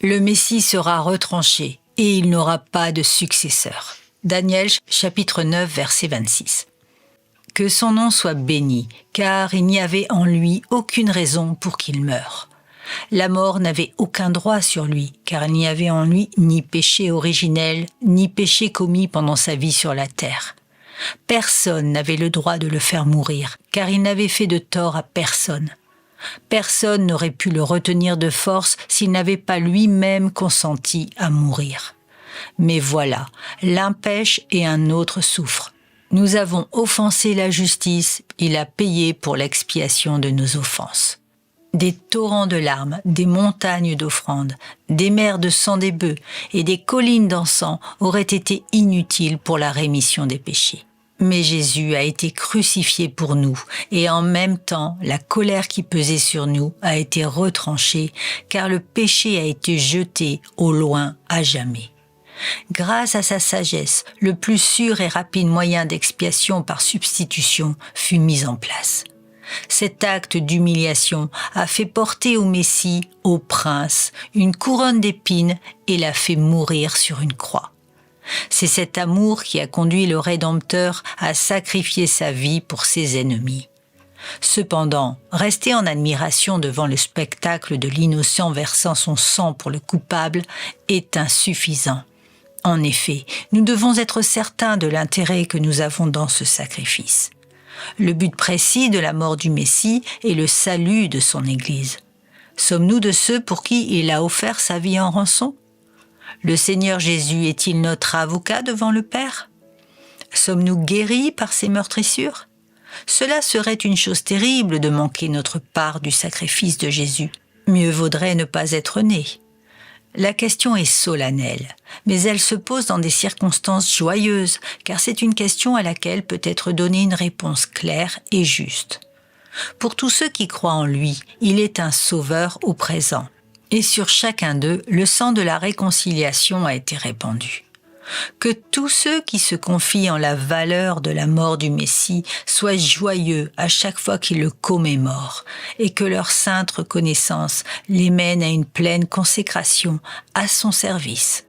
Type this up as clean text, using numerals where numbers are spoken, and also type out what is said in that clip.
Le Messie sera retranché et il n'aura pas de successeur. Daniel chapitre 9 verset 26. Que son nom soit béni, car il n'y avait en lui aucune raison pour qu'il meure. La mort n'avait aucun droit sur lui, car il n'y avait en lui ni péché originel, ni péché commis pendant sa vie sur la terre. Personne n'avait le droit de le faire mourir, car il n'avait fait de tort à personne. Personne n'aurait pu le retenir de force s'il n'avait pas lui-même consenti à mourir. Mais voilà, l'un pêche et un autre souffre. Nous avons offensé la justice, il a payé pour l'expiation de nos offenses. Des torrents de larmes, des montagnes d'offrandes, des mers de sang des bœufs et des collines d'encens auraient été inutiles pour la rémission des péchés. Mais Jésus a été crucifié pour nous, et en même temps, la colère qui pesait sur nous a été retranchée, car le péché a été jeté au loin à jamais. Grâce à sa sagesse, le plus sûr et rapide moyen d'expiation par substitution fut mis en place. Cet acte d'humiliation a fait porter au Messie, au prince, une couronne d'épines et l'a fait mourir sur une croix. C'est cet amour qui a conduit le Rédempteur à sacrifier sa vie pour ses ennemis. Cependant, rester en admiration devant le spectacle de l'innocent versant son sang pour le coupable est insuffisant. En effet, nous devons être certains de l'intérêt que nous avons dans ce sacrifice. Le but précis de la mort du Messie est le salut de son Église. Sommes-nous de ceux pour qui il a offert sa vie en rançon ? Le Seigneur Jésus est-il notre avocat devant le Père ? Sommes-nous guéris par ses meurtrissures ? Cela serait une chose terrible de manquer notre part du sacrifice de Jésus. Mieux vaudrait ne pas être né. La question est solennelle, mais elle se pose dans des circonstances joyeuses, car c'est une question à laquelle peut être donnée une réponse claire et juste. Pour tous ceux qui croient en lui, il est un sauveur au présent. Et sur chacun d'eux, le sang de la réconciliation a été répandu. Que tous ceux qui se confient en la valeur de la mort du Messie soient joyeux à chaque fois qu'ils le commémorent, et que leur sainte reconnaissance les mène à une pleine consécration à son service.